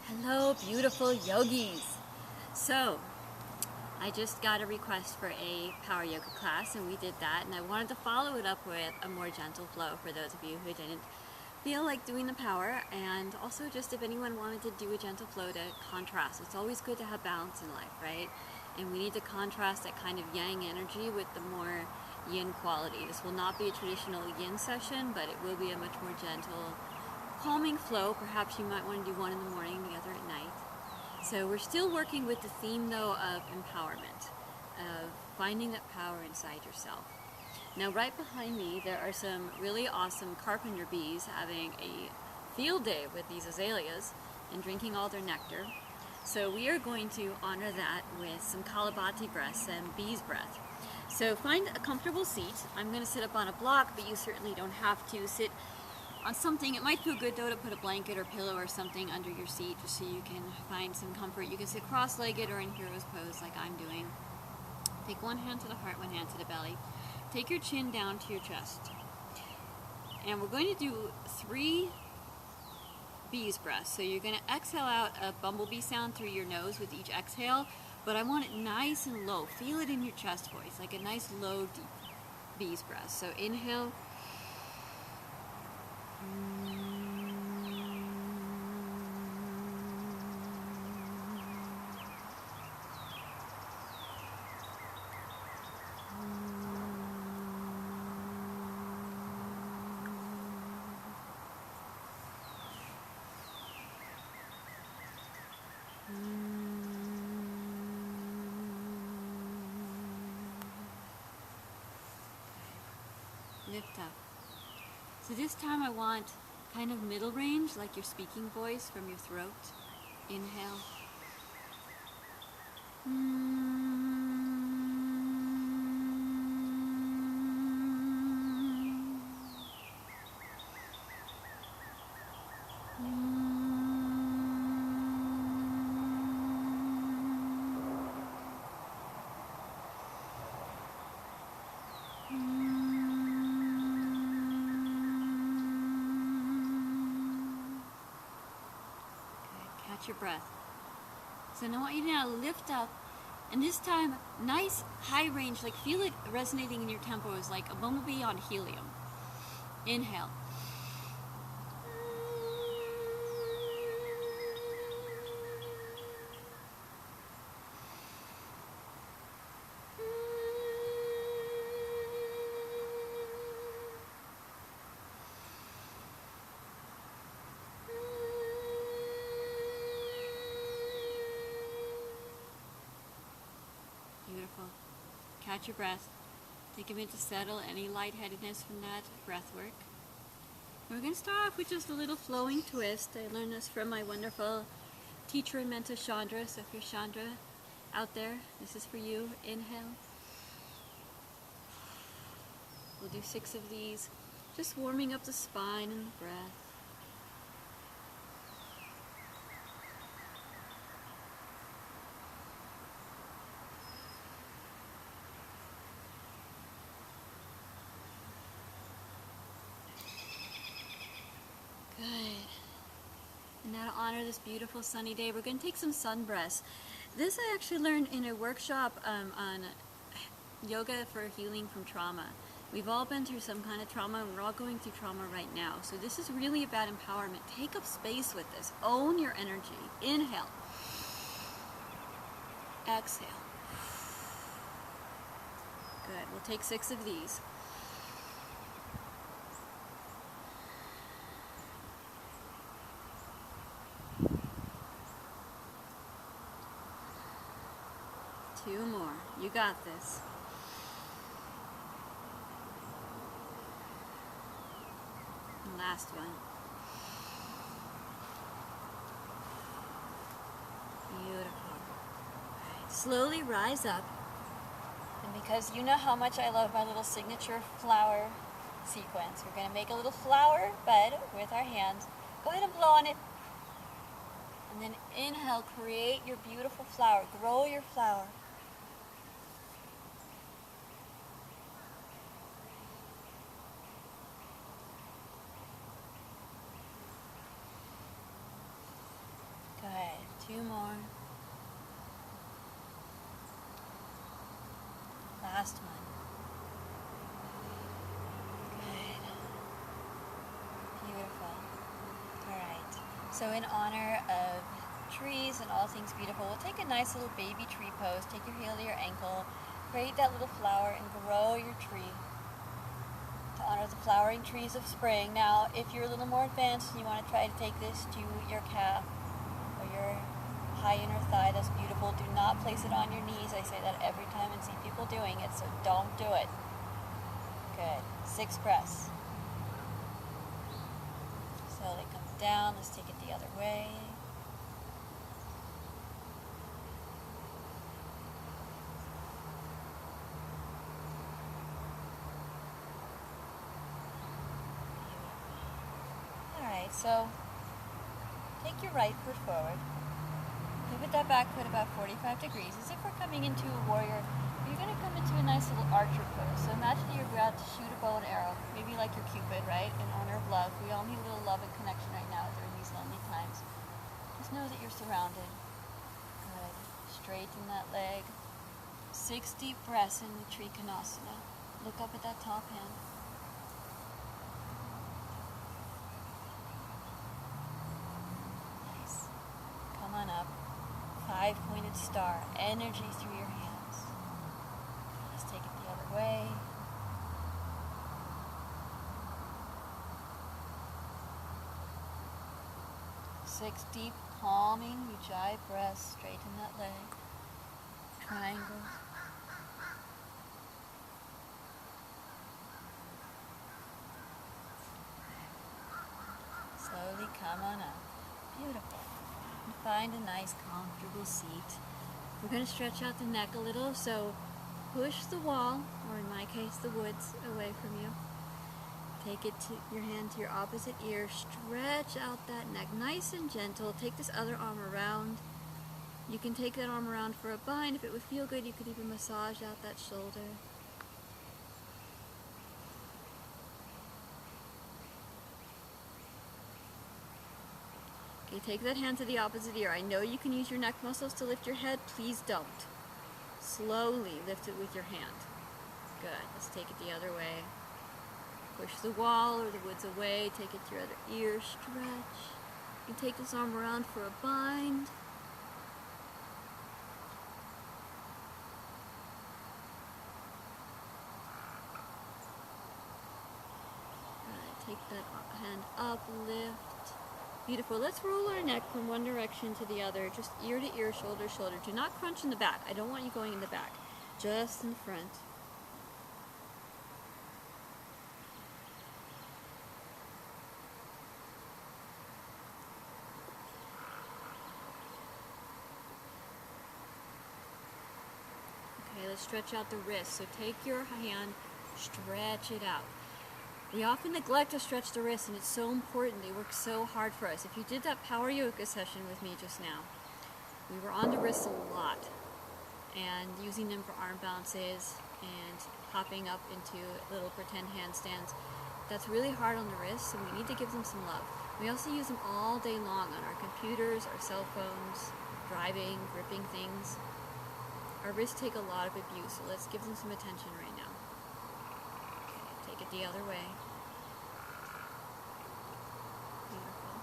Hello, beautiful yogis. So, I just got a request for a power yoga class, and we did that. And I wanted to follow it up with a more gentle flow for those of you who didn't feel like doing the power, and also just if anyone wanted to do a gentle flow to contrast. It's always good to have balance in life, right? And we need to contrast that kind of yang energy with the more yin quality. This will not be a traditional yin session, but it will be a much more gentle, calming flow. Perhaps you might want to do one in the morning, the other at night. So we're still working with the theme, though, of empowerment, of finding that power inside yourself. Now, right behind me, there are some really awesome carpenter bees having a field day with these azaleas and drinking all their nectar. So we are going to honor that with some Kalabati breaths and bees breath. So find a comfortable seat. I'm going to sit up on a block, but you certainly don't have to sit on something. It might feel good though to put a blanket or pillow or something under your seat just so you can find some comfort. You can sit cross-legged or in hero's pose like I'm doing. Take one hand to the heart, one hand to the belly. Take your chin down to your chest. And we're going to do 3 bees breaths. So you're going to exhale out a bumblebee sound through your nose with each exhale, but I want it nice and low. Feel it in your chest voice, like a nice low, deep bees breath. So inhale. Lift up. So this time I want kind of middle range, like your speaking voice from your throat. Inhale. Catch your breath. So now I want you to now lift up, and this time, nice high range, like feel it resonating in your temples like a bumblebee on helium. Inhale. Beautiful. Catch your breath. Take a minute to settle any lightheadedness from that breath work. We're going to start off with just a little flowing twist. I learned this from my wonderful teacher and mentor, Chandra. So if you're Chandra out there, this is for you. Inhale. We'll do 6 of these, just warming up the spine and the breath. Good. And now to honor this beautiful sunny day, we're going to take some sun breaths. This I actually learned in a workshop on yoga for healing from trauma. We've all been through some kind of trauma, and we're all going through trauma right now. So this is really about empowerment. Take up space with this. Own your energy. Inhale. Exhale. Good. We'll take 6 of these. Two more. You got this. And last one. Beautiful. Right. Slowly rise up. And because you know how much I love my little signature flower sequence, we're going to make a little flower bed with our hands. Go ahead and blow on it. And then inhale, create your beautiful flower. Grow your flower. Good. 2 more. Last one. Good. Beautiful. Alright. So in honor of trees and all things beautiful, we'll take a nice little baby tree pose. Take your heel to your ankle. Create that little flower and grow your tree to honor the flowering trees of spring. Now, if you're a little more advanced and you want to try to take this to your calf or your high inner thigh, that's beautiful. Do not place it on your knees. I say that every time and see people doing it, so don't do it. Good. 6 press. Slowly come down. Let's take it the other way. Alright, so take your right foot forward. Pivot that back foot about 45 degrees, as if we're coming into a warrior. You're going to come into a nice little archer pose. So imagine you're about to shoot a bow and arrow, maybe like your Cupid, right? In honor of love. We all need a little love and connection right now during these lonely times. Just know that you're surrounded. Good. Straighten that leg. 6 deep breaths in the Trikonasana. Look up at that top hand. Nice. Come on up. 5-pointed star. Energy through your hands. Let's take it the other way. Six deep, calming, Ujjayi breaths. Straighten that leg. Triangles. Slowly come on up. Beautiful. And find a nice, comfortable seat. We're going to stretch out the neck a little, so push the wall, or in my case, the woods, away from you. Take it to your hand to your opposite ear. Stretch out that neck, nice and gentle. Take this other arm around. You can take that arm around for a bind. If it would feel good, you could even massage out that shoulder. Okay, take that hand to the opposite ear. I know you can use your neck muscles to lift your head. Please don't. Slowly lift it with your hand. Good. Let's take it the other way. Push the wall or the woods away. Take it to your other ear. Stretch. You can take this arm around for a bind. Good. Take that hand up, lift. Beautiful. Let's roll our neck from one direction to the other, just ear to ear, shoulder to shoulder. Do not crunch in the back. I don't want you going in the back, just in front. Okay, let's stretch out the wrist. So take your hand, stretch it out. We often neglect to stretch the wrists, and it's so important. They work so hard for us. If you did that power yoga session with me just now, we were on the wrists a lot and using them for arm bounces and hopping up into little pretend handstands. That's really hard on the wrists, and we need to give them some love. We also use them all day long on our computers, our cell phones, driving, gripping things. Our wrists take a lot of abuse, so let's give them some attention right now. Take it the other way. Beautiful.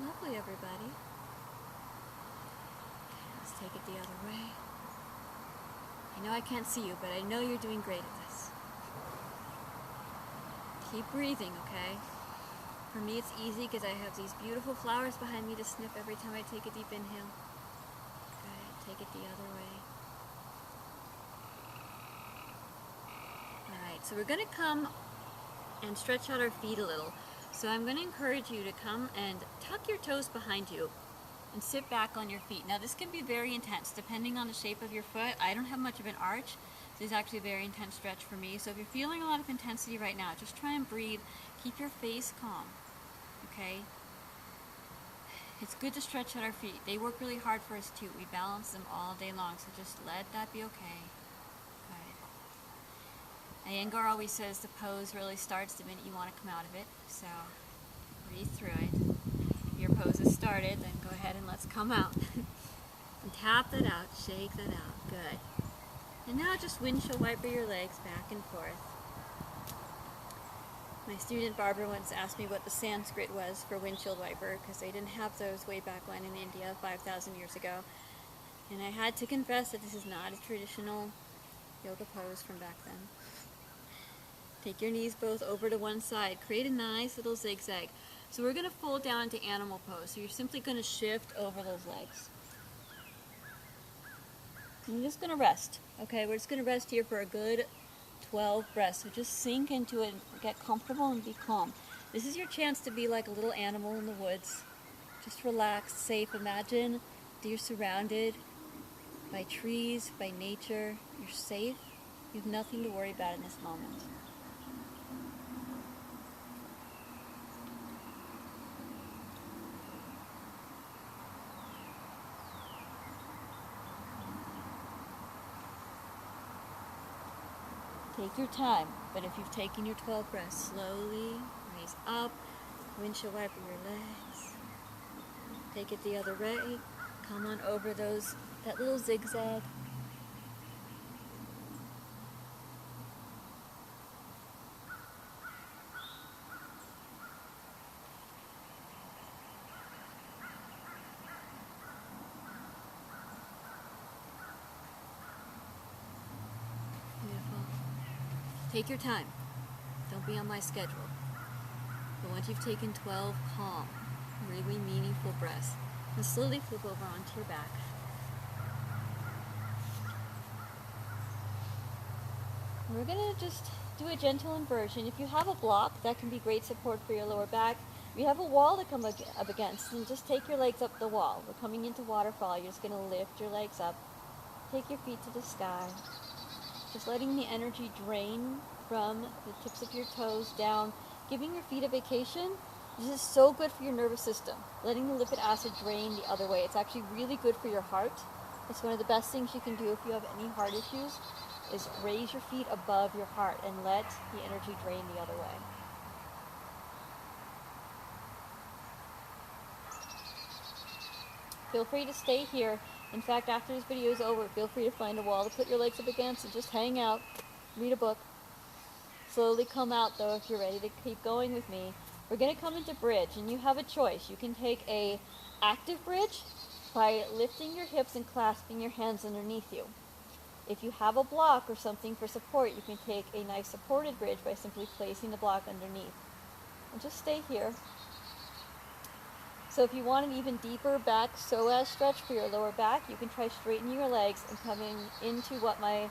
Lovely, everybody. Let's take it the other way. I know I can't see you, but I know you're doing great at this. Keep breathing, okay? For me, it's easy because I have these beautiful flowers behind me to sniff every time I take a deep inhale. Good. Take it the other way. Alright, so we're going to come and stretch out our feet a little. So I'm going to encourage you to come and tuck your toes behind you and sit back on your feet. Now this can be very intense depending on the shape of your foot. I don't have much of an arch. This is actually a very intense stretch for me. So if you're feeling a lot of intensity right now, just try and breathe. Keep your face calm, okay? It's good to stretch out our feet. They work really hard for us too. We balance them all day long, so just let that be okay. Iyengar always says the pose really starts the minute you want to come out of it, so breathe through it. If your pose has started, then go ahead ahead and let's come out. And tap that out, shake that out. Good. And now just windshield wiper your legs back and forth. My student Barbara once asked me what the Sanskrit was for windshield wiper, because they didn't have those way back when in India 5,000 years ago. And I had to confess that this is not a traditional yoga pose from back then. Take your knees both over to one side. Create a nice little zigzag. So we're going to fold down into animal pose. So you're simply going to shift over those legs. And you're just going to rest. Okay, we're just going to rest here for a good 12 breaths. So just sink into it, get comfortable and be calm. This is your chance to be like a little animal in the woods. Just relax, safe. Imagine that you're surrounded by trees, by nature. You're safe. You have nothing to worry about in this moment. Take your time, but if you've taken your 12 breaths, slowly raise up, windshield wiper your legs. Take it the other way. Come on over that little zigzag. Take your time. Don't be on my schedule. But once you've taken 12 calm, really meaningful breaths, and slowly flip over onto your back. We're going to just do a gentle inversion. If you have a block, that can be great support for your lower back. If you have a wall to come up against, then just take your legs up the wall. We're coming into waterfall. You're just going to lift your legs up. Take your feet to the sky. Just letting the energy drain from the tips of your toes down, giving your feet a vacation. This is so good for your nervous system. Letting the lipid acid drain the other way. It's actually really good for your heart. It's one of the best things you can do if you have any heart issues, is raise your feet above your heart and let the energy drain the other way. Feel free to stay here. In fact, after this video is over, feel free to find a wall to put your legs up against and just hang out, read a book. Slowly come out though if you're ready to keep going with me. We're going to come into bridge, and you have a choice. You can take a active bridge by lifting your hips and clasping your hands underneath you. If you have a block or something for support, you can take a nice supported bridge by simply placing the block underneath. And just stay here. So if you want an even deeper back psoas stretch for your lower back, you can try straightening your legs and coming into what my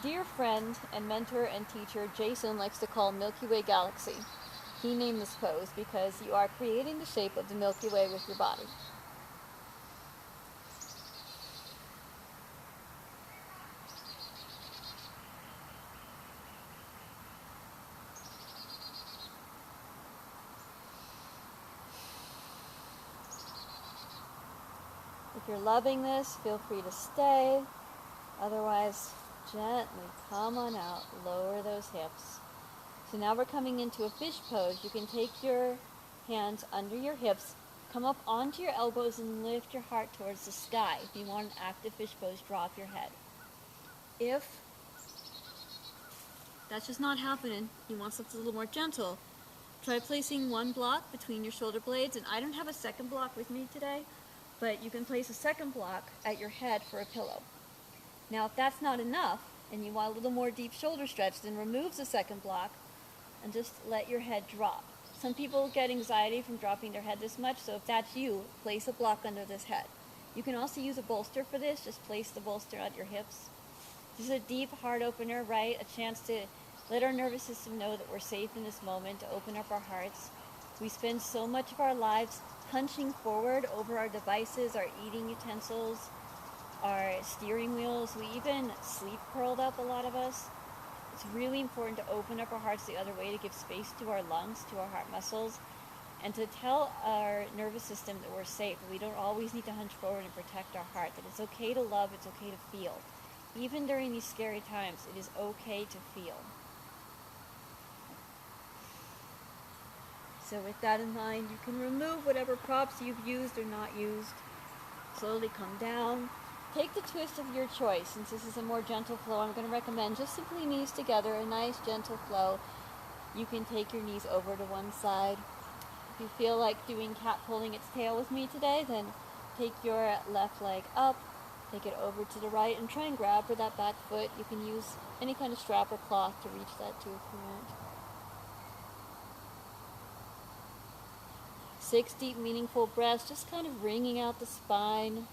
dear friend and mentor and teacher Jason likes to call Milky Way Galaxy. He named this pose because you are creating the shape of the Milky Way with your body. If you're loving this, feel free to stay. Otherwise, gently come on out, lower those hips. So now we're coming into a fish pose. You can take your hands under your hips, come up onto your elbows and lift your heart towards the sky. If you want an active fish pose, drop your head. If that's just not happening, you want something a little more gentle, try placing one block between your shoulder blades. And I don't have a second block with me today, but you can place a second block at your head for a pillow. Now if that's not enough and you want a little more deep shoulder stretch, then remove the second block and just let your head drop. Some people get anxiety from dropping their head this much, so if that's you, place a block under this head. You can also use a bolster for this. Just place the bolster at your hips. This is a deep heart opener, right? A chance to let our nervous system know that we're safe in this moment, to open up our hearts. We spend so much of our lives hunching forward over our devices, our eating utensils, our steering wheels. We even sleep curled up, a lot of us. It's really important to open up our hearts the other way, to give space to our lungs, to our heart muscles, and to tell our nervous system that we're safe. We don't always need to hunch forward and protect our heart, that it's okay to love, it's okay to feel. Even during these scary times, it is okay to feel. So with that in mind, you can remove whatever props you've used or not used. Slowly come down. Take the twist of your choice. Since this is a more gentle flow, I'm going to recommend just simply knees together, a nice gentle flow. You can take your knees over to one side. If you feel like doing cat pulling its tail with me today, then take your left leg up, take it over to the right, and try and grab for that back foot. You can use any kind of strap or cloth to reach that too if you want. 6 deep, meaningful breaths, just kind of wringing out the spine.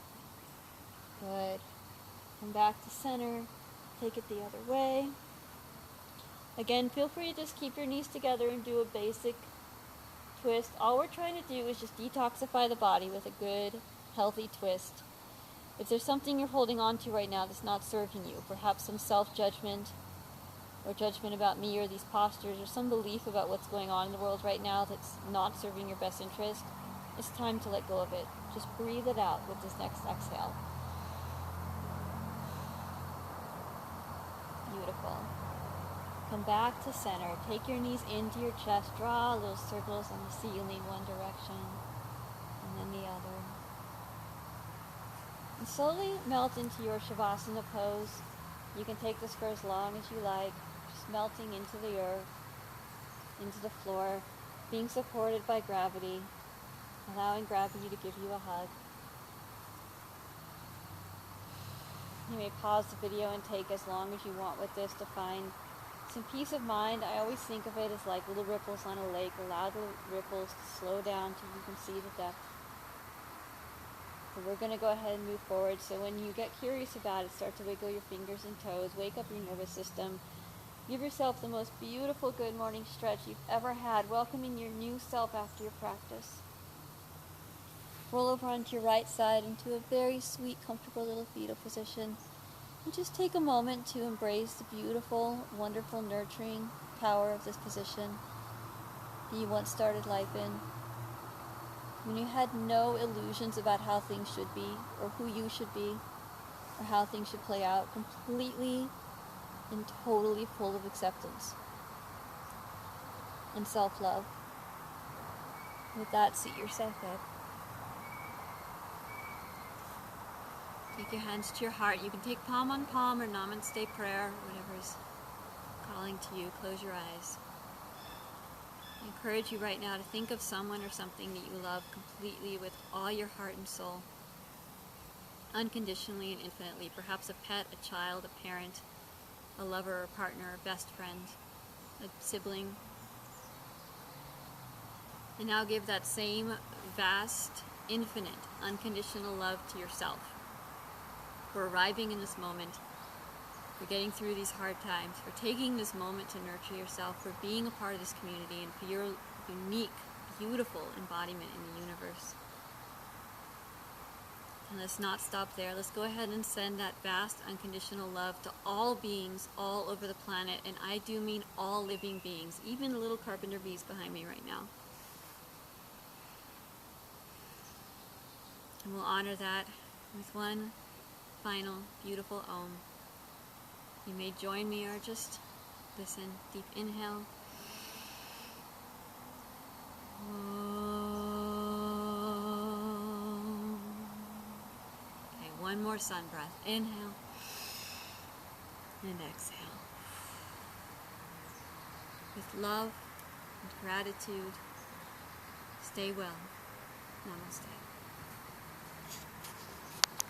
Good. Come back to center. Take it the other way. Again, feel free to just keep your knees together and do a basic twist. All we're trying to do is just detoxify the body with a good, healthy twist. If there's something you're holding on to right now that's not serving you, perhaps some self-judgment or judgment about me or these postures or some belief about what's going on in the world right now that's not serving your best interest, it's time to let go of it. Just breathe it out with this next exhale. Beautiful. Come back to center. Take your knees into your chest. Draw little circles on the ceiling, one direction and then the other. And slowly melt into your Shavasana pose. You can take this for as long as you like, just melting into the earth, into the floor, being supported by gravity, allowing gravity to give you a hug. You may pause the video and take as long as you want with this to find some peace of mind. I always think of it as like little ripples on a lake. Allow the ripples to slow down till you can see the depth. So we're going to go ahead and move forward. So when you get curious about it, start to wiggle your fingers and toes. Wake up your nervous system. Give yourself the most beautiful good morning stretch you've ever had, welcoming your new self after your practice. Roll over onto your right side into a very sweet, comfortable little fetal position. And just take a moment to embrace the beautiful, wonderful, nurturing power of this position that you once started life in. When you had no illusions about how things should be, or who you should be, or how things should play out, completely and totally full of acceptance and self-love. With that, seat yourself up. Take your hands to your heart. You can take palm on palm or namaste prayer, whatever is calling to you. Close your eyes. I encourage you right now to think of someone or something that you love completely with all your heart and soul, unconditionally and infinitely. Perhaps a pet, a child, a parent, a lover, a partner, a best friend, a sibling. And now give that same vast, infinite, unconditional love to yourself. For arriving in this moment, for getting through these hard times, for taking this moment to nurture yourself, for being a part of this community, and for your unique, beautiful embodiment in the universe. And let's not stop there. Let's go ahead and send that vast, unconditional love to all beings all over the planet, and I do mean all living beings, even the little carpenter bees behind me right now. And we'll honor that with one final beautiful Om. You may join me or just listen. Deep inhale. Om. Okay, one more sun breath. Inhale and exhale. With love and gratitude, stay well. Namaste.